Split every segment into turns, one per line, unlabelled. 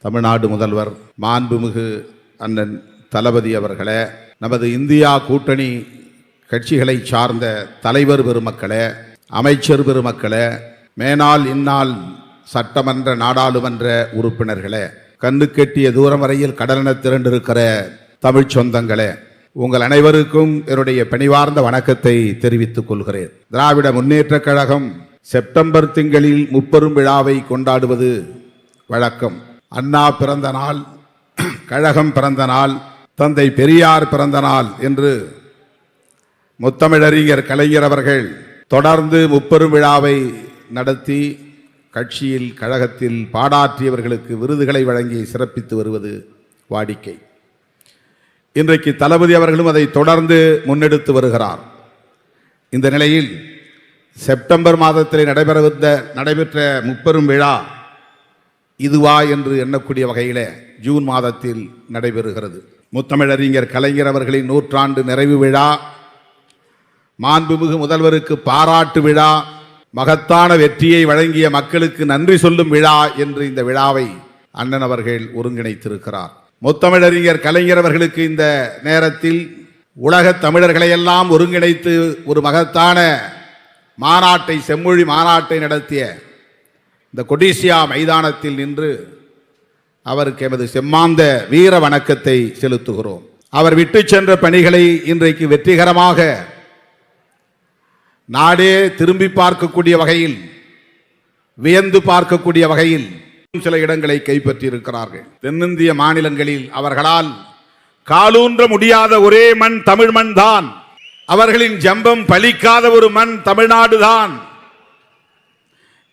தமிழ்நாடு முதல்வர் மாண்புமிகு அண்ணன் தளபதி அவர்களே, நமது இந்தியா கூட்டணி கட்சிகளை சார்ந்த தலைவர் பெருமக்களே, அமைச்சர் பெருமக்களே, மேனால் இந்நாள் சட்டமன்ற நாடாளுமன்ற உறுப்பினர்களே, கண்ணுக்கெட்டிய தூரம் வரையில் கடலென திரண்டிருக்கிற தமிழ் சொந்தங்களே, உங்கள் அனைவருக்கும் என்னுடைய பணிவார்ந்த வணக்கத்தை தெரிவித்துக் கொள்கிறேன். திராவிட முன்னேற்றக் கழகம் செப்டம்பர் திங்களில் முப்பெரும் விழாவை கொண்டாடுவது வழக்கம். அண்ணா பிறந்த நாள், கழகம் பிறந்த நாள், தந்தை பெரியார் பிறந்த நாள் என்று முத்தமிழறிஞர் கலைஞர் அவர்கள் தொடர்ந்து முப்பெரும் விழாவை நடத்தி கட்சியில் கழகத்தில் பாடாற்றியவர்களுக்கு விருதுகளை வழங்கி சிறப்பித்து வருவது வாடிக்கை. இன்றைக்கு தளபதி அவர்களும் அதை தொடர்ந்து முன்னெடுத்து வருகிறார். இந்த நிலையில் செப்டம்பர் மாதத்தில் நடைபெற்ற முப்பெரும் விழா இதுவா என்று எண்ணக்கூடிய வகையில் ஜூன் மாதத்தில் நடைபெறுகிறது. முத்தமிழறிஞர் கலைஞர் அவர்களின் 100 நிறைவு விழா, மாண்புமிகு முதல்வருக்கு பாராட்டு விழா, மகத்தான வெற்றியை வழங்கிய மக்களுக்கு நன்றி சொல்லும் விழா என்று இந்த விழாவை அண்ணன் அவர்கள் ஒருங்கிணைத்திருக்கிறார். முத்தமிழறிஞர் கலைஞர் அவர்களுக்கு இந்த நேரத்தில் உலக தமிழர்களை எல்லாம் ஒருங்கிணைத்து ஒரு மகத்தான மாநாட்டை, செம்மொழி மாநாட்டை நடத்திய இந்த கொடிசியா மைதானத்தில் நின்று அவருக்கு எமது செம்மாந்த வீர வணக்கத்தை செலுத்துகிறோம். அவர் விட்டு சென்ற பணிகளை இன்றைக்கு வெற்றிகரமாக நாடே திரும்பி பார்க்கக்கூடிய வகையில், வியந்து பார்க்கக்கூடிய வகையில் சில இடங்களை கைப்பற்றி இருக்கிறார்கள். தென்னிந்திய மாநிலங்களில் அவர்களால் காலூன்ற முடியாத ஒரே மண் தமிழ் மண் தான். அவர்களின் ஜம்பம் பலிக்காத ஒரு மண் தமிழ்நாடு தான்.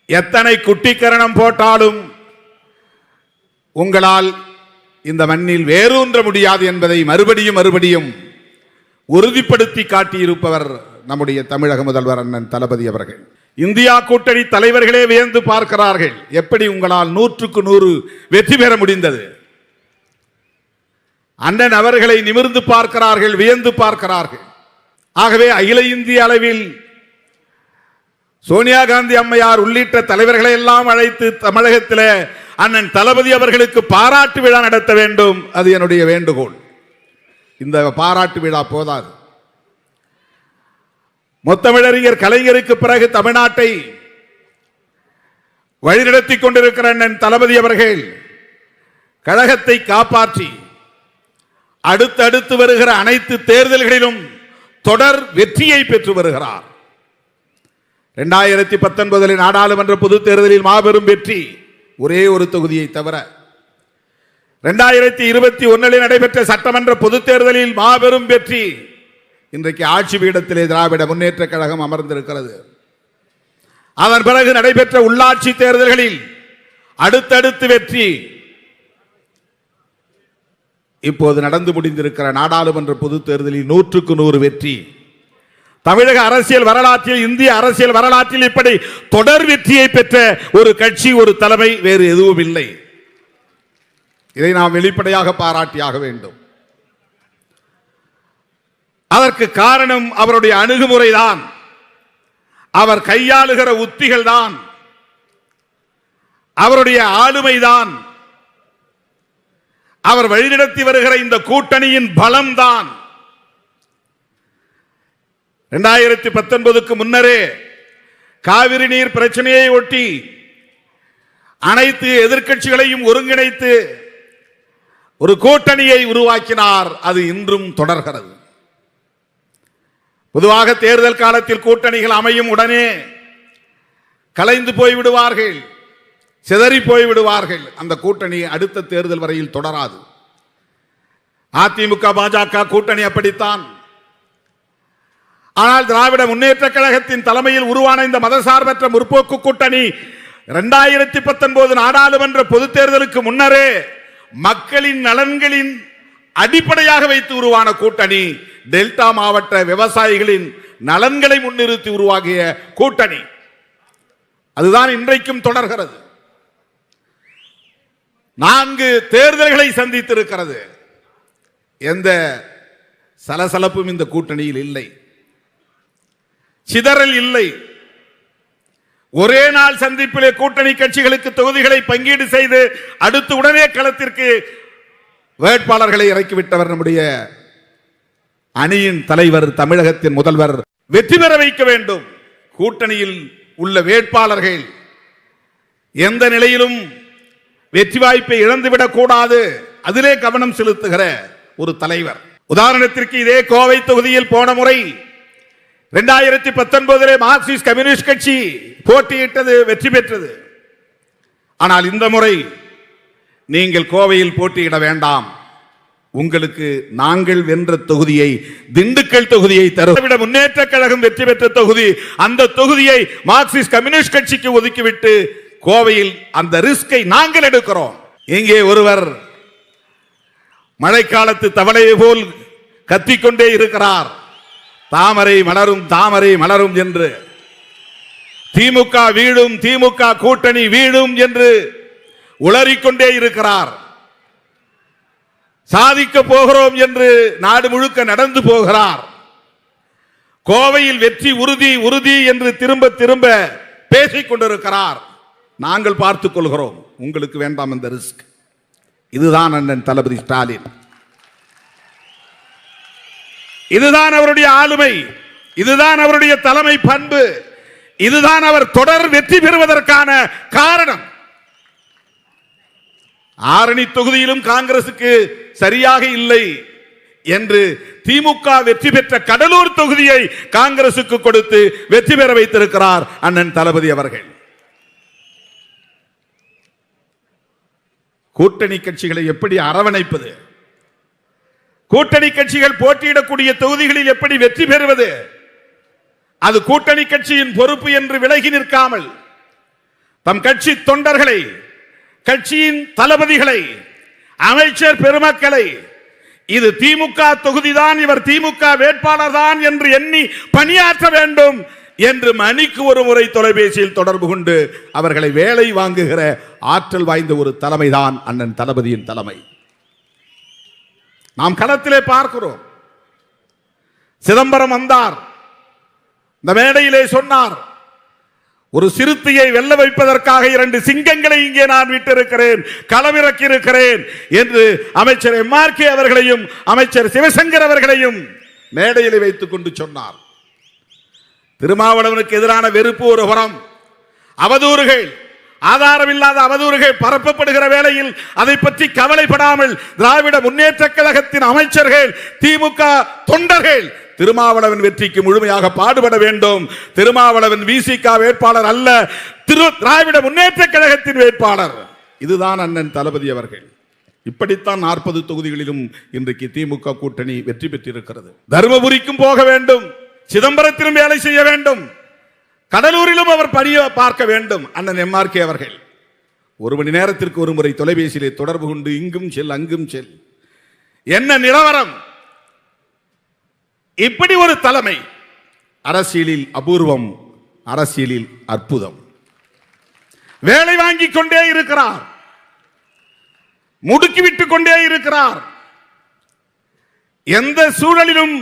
எத்தனை குட்டிக்கரணம் போட்டாலும் உங்களால் இந்த மண்ணில் வேரூன்ற முடியாது என்பதை மறுபடியும் உறுதிப்படுத்தி காட்டியிருப்பவர் நம்முடைய தமிழக முதல்வர் அண்ணன் தளபதி அவர்கள். இந்தியா கூட்டணி தலைவர்களே வியந்து பார்க்கிறார்கள், எப்படி உங்களால் 100க்கு 100 வெற்றி பெற முடிந்தது. அண்ணன் அவர்களை நிமிர்ந்து பார்க்கிறார்கள், வியந்து பார்க்கிறார்கள். ஆகவே அகில இந்திய அளவில் சோனியா காந்தி அம்மையார் உள்ளிட்ட தலைவர்களை எல்லாம் அழைத்து தமிழகத்தில் அண்ணன் தளபதி அவர்களுக்கு பாராட்டு விழா நடத்த வேண்டும். அது என்னுடைய வேண்டுகோள். இந்த பாராட்டு விழா போதாது. முத்தமிழறிஞர் கலைஞருக்கு பிறகு தமிழ்நாட்டை வழிநடத்தி கொண்டிருக்கிற அண்ணன் தளபதி அவர்கள் கழகத்தை காப்பாற்றி அடுத்தடுத்து வருகிற அனைத்து தேர்தல்களிலும் தொடர் வெற்றியை பெற்று வருகிறார். 2019 நாடாளுமன்ற பொது தேர்தலில் மாபெரும் வெற்றி, ஒரே ஒரு தொகுதியை தவிர. 2021 நடைபெற்ற சட்டமன்ற பொது தேர்தலில் மாபெரும் வெற்றி. இன்றைக்கு ஆட்சி பீடத்திலே திராவிட முன்னேற்ற கழகம் அமர்ந்திருக்கிறது. அதன் பிறகு நடைபெற்ற உள்ளாட்சி தேர்தல்களில் அடுத்தடுத்து வெற்றி. இப்போது நடந்து முடிந்திருக்கிற நாடாளுமன்ற பொது தேர்தலில் 100க்கு 100 வெற்றி. தமிழக அரசியல் வரலாற்றில், இந்திய அரசியல் வரலாற்றில் இப்படி தொடர் வெற்றியை பெற்ற ஒரு கட்சி, ஒரு தலைமை வேறு எதுவும் இல்லை. இதை நாம் வெளிப்படையாக பாராட்டியாக வேண்டும். அதற்கு காரணம் அவருடைய அணுகுமுறை தான், அவர் கையாளுகிற உத்திகள் தான், அவருடைய ஆளுமைதான், அவர் வழிநடத்தி வருகிற இந்த கூட்டணியின் பலம் தான். 2019க்கு முன்னரே காவிரி நீர் பிரச்சனையை ஒட்டி அனைத்து எதிர்க்கட்சிகளையும் ஒருங்கிணைத்து ஒரு கூட்டணியை உருவாக்கினார். அது இன்றும் தொடர்கிறது. பொதுவாக தேர்தல் காலத்தில் கூட்டணிகள் அமையும் உடனே கலைந்து போய்விடுவார்கள், சிதறி போய்விடுவார்கள். அந்த கூட்டணி அடுத்த தேர்தல் வரையில் தொடராது. அதிமுக பாஜக கூட்டணி அப்படித்தான். ஆனால் திராவிட முன்னேற்ற கழகத்தின் தலைமையில் உருவான இந்த மதசார்பற்ற முற்போக்கு கூட்டணி 2019 நாடாளுமன்ற பொது தேர்தலுக்கு முன்னரே மக்களின் நலன்களின் அடிப்படையாக வைத்து உருவான கூட்டணி. டெல்டா மாவட்ட விவசாயிகளின் நலன்களை முன்னிறுத்தி உருவாகிய கூட்டணி. அதுதான் இன்றைக்கும் தொடர்கிறது. 4 தேர்தல்களை சந்தித்திருக்கிறது. எந்த சலசலப்பும் இந்த கூட்டணியில் இல்லை, சிதறல் இல்லை. ஒரே நாள் சந்திப்பிலே கூட்டணி கட்சிகளுக்கு தொகுதிகளை பங்கீடு செய்து அடுத்து உடனே களத்திற்கு வேட்பாளர்களை இறக்கிவிட்டவர் நம்முடைய அணியின் தலைவர், தமிழகத்தின் முதல்வர். வெற்றி பெற வைக்க வேண்டும். கூட்டணியில் உள்ள வேட்பாளர்கள் எந்த நிலையிலும் வெற்றி வாய்ப்பை இழந்துவிடக் கூடாது, அதிலே கவனம் செலுத்துகிற ஒரு தலைவர். உதாரணத்திற்கு இதே கோவை தொகுதியில் போன முறை 2019 மார்க்சிஸ்ட் கம்யூனிஸ்ட் கட்சி போட்டியிட்டது, வெற்றி பெற்றது. ஆனால் இந்த முறை நீங்கள் கோவையில் போட்டியிட வேண்டாம், உங்களுக்கு நாங்கள் வென்ற தொகுதியை, திண்டுக்கல் தொகுதியை தருவிட முன்னேற்ற கழகம் வெற்றி பெற்ற தொகுதி, அந்த தொகுதியை மார்க்சிஸ்ட் கம்யூனிஸ்ட் கட்சிக்கு ஒதுக்கிவிட்டு கோவையில் அந்த ரிஸ்கை நாங்கள் எடுக்கிறோம். இங்கே ஒருவர் மழைக்காலத்து தவளையை போல் கத்திக்கொண்டே இருக்கிறார், தாமரை மலரும் தாமரை மலரும் என்று. திமுக வீழும், திமுக கூட்டணி வீழும் என்று உளறிக்கொண்டே இருக்கிறார். சாதிக்க போகிறோம் என்று நாடு முழுக்க நடந்து போகிறார். கோவையில் வெற்றி உறுதி உறுதி என்று திரும்ப திரும்ப பேசிக் கொண்டிருக்கிறார். நாங்கள் பார்த்துக் கொள்கிறோம், உங்களுக்கு வேண்டாம் இந்த ரிஸ்க். இதுதான் அண்ணன் தளபதி ஸ்டாலின், இதுதான் அவருடைய ஆளுமை, இதுதான் அவருடைய தலைமை பண்பு, இதுதான் அவர் தொடர் வெற்றி பெறுவதற்கான காரணம். ஆரணி தொகுதியிலும் காங்கிரசுக்கு சரியாக இல்லை என்று திமுக வெற்றி பெற்ற கடலூர் தொகுதியை காங்கிரசுக்கு கொடுத்து வெற்றி பெற வைத்திருக்கிறார் அண்ணன் தளபதி அவர்கள். கூட்டணி கட்சிகளை எப்படி அரவணைப்பது, கூட்டணி கட்சிகள் போட்டியிடக்கூடிய தொகுதிகளில் எப்படி வெற்றி பெறுவது, அது கூட்டணி கட்சியின் பொறுப்பு என்று விலகி நிற்காமல் தம் கட்சி தொண்டர்களை, கட்சியின் தளபதிகளை, அமைச்சர் பெருமக்களை, இது திமுக தொகுதிதான், இவர் திமுக வேட்பாளர் தான் என்று எண்ணி பணியாற்ற வேண்டும் என்று மணிக்கு ஒரு முறை தொலைபேசியில் தொடர்பு கொண்டு அவர்களை வேலை வாங்குகிற ஆற்றல் வாய்ந்த ஒரு தலைமைதான் அண்ணன் தளபதியின் தலைமை. நாம் களத்திலே பார்க்கிறோம். சிதம்பரம் வந்தார், இந்த மேடையிலே சொன்னார், ஒரு சிறுத்தையை வெல்ல வைப்பதற்காக 2 சிங்கங்களை இங்கே நான் விட்டிருக்கிறேன், களமிறக்கி இருக்கிறேன் என்று அமைச்சர் MRK அவர்களையும் அமைச்சர் சிவசங்கர் அவர்களையும் மேடையில் வைத்துக் கொண்டு சொன்னார். திருமாவளவனுக்கு எதிரான வெறுப்பு ஒரு புறம், அவதூறுகள், ஆதாரமில்லாத அவதூறுகள் பரப்பப்படுகிற வேளையில் அதை பற்றி கவலைப்படாமல் திராவிட முன்னேற்ற கழகத்தின் அமைச்சர்கள், திமுக தொண்டர்கள் திருமாவளவன் வெற்றிக்கு முழுமையாக பாடுபட வேண்டும். திருமாவளவன் VCK வேட்பாளர் அல்ல, திராவிட முன்னேற்ற கழகத்தின் வேட்பாளர். இதுதான் அண்ணன் தளபதி அவர்கள். இப்படித்தான் 40 தொகுதிகளிலும் இன்றைக்கு திமுக கூட்டணி வெற்றி பெற்றிருக்கிறது. தருமபுரிக்கும் போக வேண்டும், சிதம்பரத்திலும் வேலை செய்ய வேண்டும், கடலூரிலும் அவர் பணியை பார்க்க வேண்டும். அண்ணன் MRK அவர்கள் 1 மணி நேரத்திற்கு ஒரு முறை தொலைபேசியிலே தொடர்பு கொண்டு இங்கும் செல் அங்கும் செல், என்ன நிலவரம், இப்படி ஒரு தலைமை அரசியலில் அபூர்வம், அரசியலில் அற்புதம். வேலை வாங்கிக் கொண்டே இருக்கிறார், முடுக்கிவிட்டுக் கொண்டே இருக்கிறார். எந்த சூழலிலும்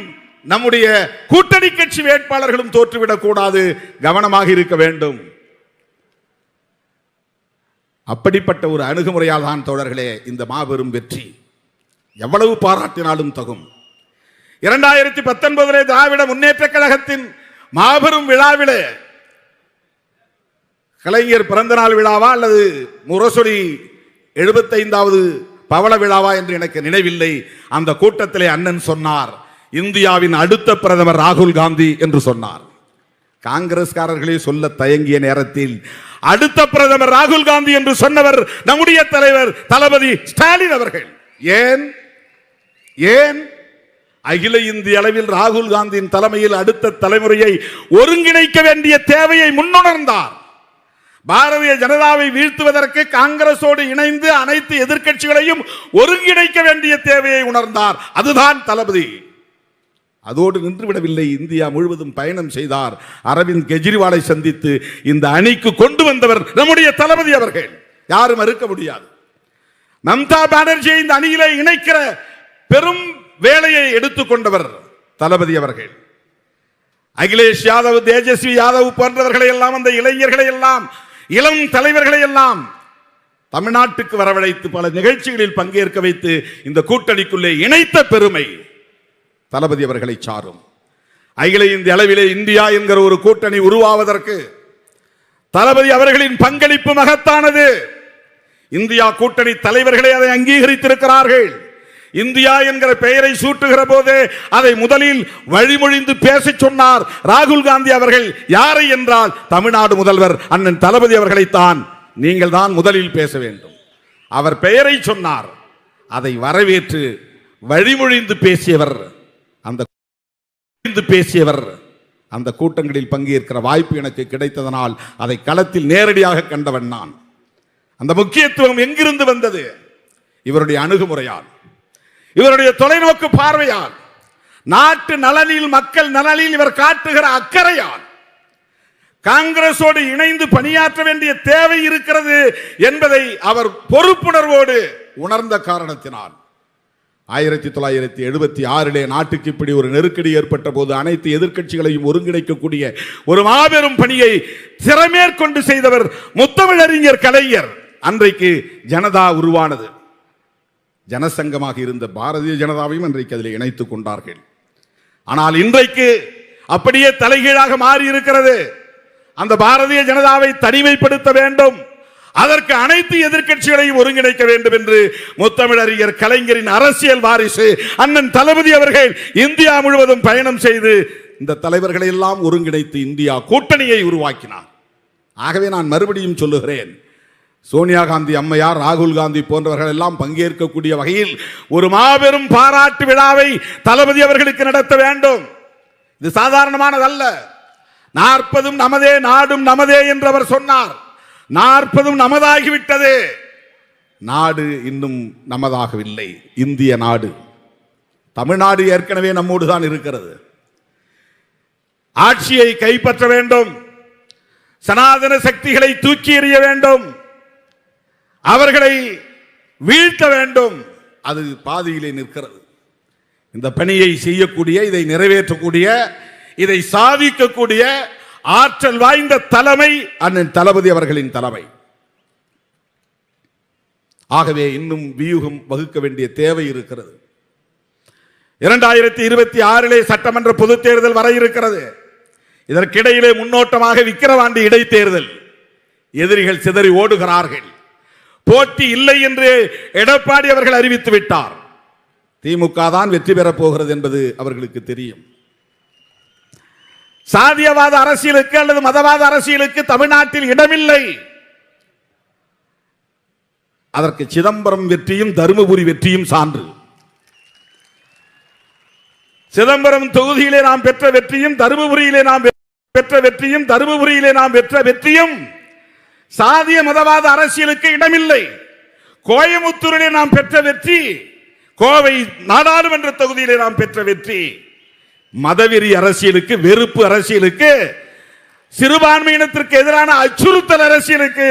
நம்முடைய கூட்டணி கட்சி வேட்பாளர்களும் தோற்றுவிடக் கூடாது, கவனமாக இருக்க வேண்டும். அப்படிப்பட்ட ஒரு அணுகுமுறையால் தான் தோழர்களே இந்த மாபெரும் வெற்றி எவ்வளவு பாராட்டினாலும் தகும். 2019 திராவிட முன்னேற்ற கழகத்தின் மாபெரும் விழாவிலே, கலைஞர் பிறந்தநாள் விழாவா அல்லது முரசொலி 75வது பவள விழாவா என்று எனக்கு நினைவில்லை, அந்த கூட்டத்திலே அண்ணன் சொன்னார், இந்தியாவின் அடுத்த பிரதமர் ராகுல் காந்தி என்று சொன்னார். காங்கிரஸ்காரர்களே சொல்ல தயங்கிய நேரத்தில் அடுத்த பிரதமர் ராகுல் காந்தி என்று சொன்னவர் நம்முடைய தலைவர் தளபதி ஸ்டாலின் அவர்கள். ஏன் ஏன் அகில இந்திய அளவில் ராகுல் காந்தியின் தலைமையில் அடுத்த தலைமுறையை ஒருங்கிணைக்க வேண்டிய தேவையை முன்னுணர்ந்தார். பாரதிய ஜனதாவை வீழ்த்துவதற்கு காங்கிரசோடு இணைந்து அனைத்து எதிர்க்கட்சிகளையும் ஒருங்கிணைக்க வேண்டிய தேவையை உணர்ந்தார். அதுதான் தளபதி. அதோடு நின்றுவிடவில்லை, இந்தியா முழுவதும் பயணம் செய்தார். அரவிந்த் கெஜ்ரிவாலை சந்தித்து இந்த அணிக்கு கொண்டு வந்தவர் நம்முடைய தளபதி அவர்கள், யாரும் மறுக்க முடியாது. மம்தா பானர்ஜியை இந்த அணியிலே இணைக்கிற பெரும் வேலையை எடுத்துக்கொண்டவர் தளபதி அவர்கள். அகிலேஷ் யாதவ், தேஜஸ்வி யாதவ் போன்றவர்களை எல்லாம், அந்த இளைஞர்களை எல்லாம், இளம் தலைவர்களை எல்லாம் தமிழ்நாட்டுக்கு வரவழைத்து பல நிகழ்ச்சிகளில் பங்கேற்க வைத்து இந்த கூட்டணிக்குள்ளே இணைத்த பெருமை தளபதி அவர்களை சாரும். அகில இந்திய அளவிலே இந்தியா என்கிற ஒரு கூட்டணி உருவாவதற்கு தளபதி அவர்களின் பங்களிப்பு மகத்தானது. இந்தியா கூட்டணி தலைவர்களே அதை அங்கீகரித்திருக்கிறார்கள். இந்தியா என்கிற பெயரை சூட்டுகிற போது அதை முதலில் வழிமொழிந்து பேச சொன்னார் ராகுல் காந்தி அவர்கள். யாரை என்றால் தமிழ்நாடு முதல்வர் அண்ணன் தளபதி அவர்களைத்தான் நீங்கள் தான் முதலில் பேச வேண்டும். அவர் பெயரை சொன்னார், அதை வரவேற்று வழிமொழிந்து பேசியவர் அந்த கூட்டங்களில் பங்கேற்கிற வாய்ப்பு எனக்கு கிடைத்ததனால் அதை களத்தில் நேரடியாக கண்டவன் நான். அந்த முக்கியத்துவம் எங்கிருந்து வந்தது? இவருடைய அணுகுமுறையால், இவருடைய தொலைநோக்கு பார்வையால், நாட்டு நலனில், மக்கள் நலனில் இவர் காட்டுகிற அக்கறையால், காங்கிரஸோடு இணைந்து பணியாற்ற வேண்டிய தேவை இருக்கிறது என்பதை அவர் பொறுப்புணர்வோடு உணர்ந்த காரணத்தினால் 1976 நாட்டுக்கு இப்படி ஒரு நெருக்கடி ஏற்பட்ட போது அனைத்து எதிர்க்கட்சிகளையும் ஒருங்கிணைக்கக்கூடிய ஒரு மாபெரும் பணியை திறமேற்கொண்டு செய்தவர் முத்தமிழறிஞர் கலைஞர். அன்றைக்கு ஜனதா உருவானது. ஜனசங்கமாக இருந்த பாரதிய ஜனதாவையும் அன்றைக்கு அதில் இணைத்துக் கொண்டார்கள். ஆனால் இன்றைக்கு அப்படியே தலைகீழாக மாறி இருக்கிறது. அந்த பாரதிய ஜனதாவை தனிமைப்படுத்த வேண்டும், அதற்கு அனைத்து எதிர்க்கட்சிகளையும் ஒருங்கிணைக்க வேண்டும் என்று முத்தமிழறிஞர் கலைஞரின் அரசியல் வாரிசு அண்ணன் தளபதி அவர்கள் இந்தியா முழுவதும் பயணம் செய்து இந்த தலைவர்களை எல்லாம் ஒருங்கிணைத்து இந்தியா கூட்டணியை உருவாக்கினார். ஆகவே நான் மறுபடியும் சொல்லுகிறேன், சோனியா காந்தி அம்மையார், ராகுல் காந்தி போன்றவர்கள் எல்லாம் பங்கேற்கக்கூடிய வகையில் ஒரு மாபெரும் பாராட்டு விழாவை தளபதி அவர்களுக்கு நடத்த வேண்டும். இது சாதாரணமானதல்ல. 40 நமதே, நாடும் நமதே என்று அவர் சொன்னார். 40 நமதாகிவிட்டது. நாடு இன்னும் நமதாகவில்லை. இந்திய நாடு, தமிழ்நாடு ஏற்கனவே நம்மோடு தான் இருக்கிறது. ஆட்சியை கைப்பற்ற வேண்டும், சனாதன சக்திகளை தூக்கி எறிய வேண்டும், அவர்களை வீழ்த்த வேண்டும். அது பாதியிலே நிற்கிறது. இந்த பணியை செய்யக்கூடிய, இதை நிறைவேற்றக்கூடிய, இதை சாதிக்கக்கூடிய ஆற்றல் வாய்ந்த தலைமை அண்ணன் தளபதி அவர்களின் தலைமை. ஆகவே இன்னும் வியூகம் வகுக்க வேண்டிய தேவை இருக்கிறது. 2026 சட்டமன்ற பொதுத் தேர்தல் வர இருக்கிறது. இதற்கிடையிலே முன்னோட்டமாக விக்கிரவாண்டி இடைத்தேர்தல். எதிரிகள் சிதறி ஓடுகிறார்கள். போட்டி இல்லை என்று எடப்பாடி அவர்கள் அறிவித்து விட்டார். திமுக தான் வெற்றி பெறப் போகிறது என்பது அவர்களுக்கு தெரியும். சாதியவாத அரசியலுக்கு அல்லது மதவாத அரசியலுக்கு தமிழ்நாட்டில் இடமில்லை. அதற்கு சிதம்பரம் வெற்றியும் தருமபுரி வெற்றியும் சான்று. சிதம்பரம் தொகுதியிலே நாம் பெற்ற வெற்றியும், தருமபுரியிலே நாம் பெற்ற வெற்றியும், தருமபுரியிலே நாம் பெற்ற வெற்றியும் சாதிய மதவாத அரசியலுக்கு இடமில்லை. கோயமுத்தூரிலே நாம் பெற்ற வெற்றி, கோவை நாடாளுமன்ற தொகுதியிலே நாம் பெற்ற வெற்றி மதவெறி அரசியலுக்கு, வெறுப்பு அரசியலுக்கு, சிறுபான்மையினத்திற்கு எதிரான அச்சுறுத்தல் அரசியலுக்கு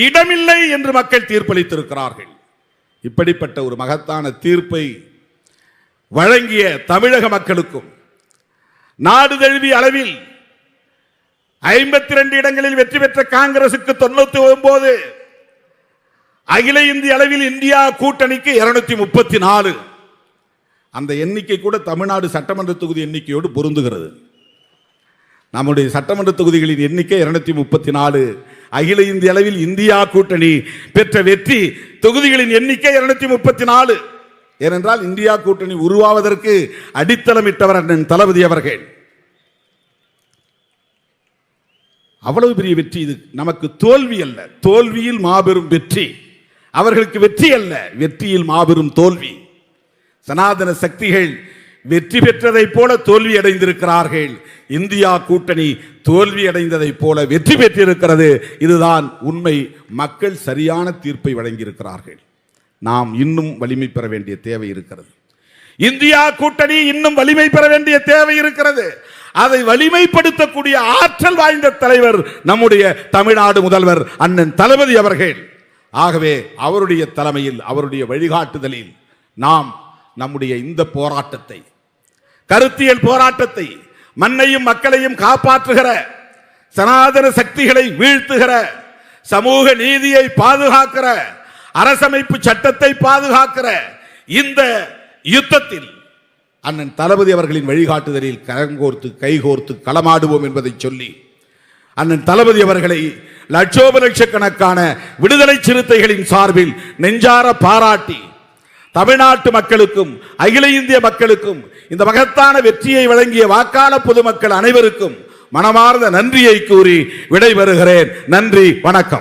இடமில்லை என்று மக்கள் தீர்ப்பளித்திருக்கிறார்கள். இப்படிப்பட்ட ஒரு மகத்தான தீர்ப்பை வழங்கிய தமிழக மக்களுக்கும், நாடு தழுவிய அளவில் 52 இடங்களில் வெற்றி பெற்ற காங்கிரசுக்கு 99, அகில இந்திய அளவில் இந்தியா கூட்டணிக்கு 234. அந்த எண்ணிக்கை கூட தமிழ்நாடு சட்டமன்ற தொகுதி எண்ணிக்கையோடு பொருந்துகிறது. நம்முடைய சட்டமன்ற தொகுதிகளின் எண்ணிக்கை 234. அகில இந்திய அளவில் இந்தியா கூட்டணி பெற்ற வெற்றி தொகுதிகளின் எண்ணிக்கை 234. ஏனென்றால் இந்தியா கூட்டணி உருவாவதற்கு அடித்தளமிட்டவர் அண்ணன் தளபதி அவர்கள். அவ்வளவு பெரிய வெற்றி. இது நமக்கு தோல்வி அல்ல, தோல்வியில் மாபெரும் வெற்றி. அவர்களுக்கு வெற்றி அல்ல, வெற்றியில் மாபெரும் தோல்வி. சனாதன சக்திகள் வெற்றி பெற்றதை போல தோல்வி அடைந்திருக்கிறார்கள். இந்தியா கூட்டணி தோல்வி அடைந்ததை போல வெற்றி பெற்றிருக்கிறது. இதுதான் உண்மை. மக்கள் சரியான தீர்ப்பை வழங்கியிருக்கிறார்கள். நாம் இன்னும் வலிமை பெற வேண்டிய தேவை இருக்கிறது. இந்தியா கூட்டணி இன்னும் வலிமை பெற வேண்டிய தேவை இருக்கிறது. அதை வலிமைப்படுத்தக்கூடிய ஆற்றல் வாய்ந்த தலைவர் நம்முடைய தமிழ்நாடு முதல்வர் அண்ணன் தளபதி அவர்கள். ஆகவே அவருடைய தலைமையில், அவருடைய வழிகாட்டுதலில் நாம் நம்முடைய இந்த போராட்டத்தை, கருத்தியல் போராட்டத்தை, மண்ணையும் மக்களையும் காப்பாற்றுகிற, சனாதன சக்திகளை வீழ்த்துகிற, சமூக நீதியை பாதுகாக்கிற, அரசமைப்பு சட்டத்தை பாதுகாக்கிற இந்த யுத்தத்தில் அண்ணன் தளபதி அவர்களின் வழிகாட்டுதலில் கரங்கோர்த்து கைகோர்த்து களமாடுவோம் என்பதை சொல்லி அண்ணன் தளபதி அவர்களை லட்சோப லட்சக்கணக்கான விடுதலை சிறுத்தைகளின் சார்பில் நெஞ்சார பாராட்டி தமிழ்நாட்டு மக்களுக்கும் அகில இந்திய மக்களுக்கும் இந்த மகத்தான வெற்றியை வழங்கிய வாக்காளர் பொதுமக்கள் அனைவருக்கும் மனமார்ந்த நன்றியை கூறி விடைபெறுகிறேன். நன்றி, வணக்கம்.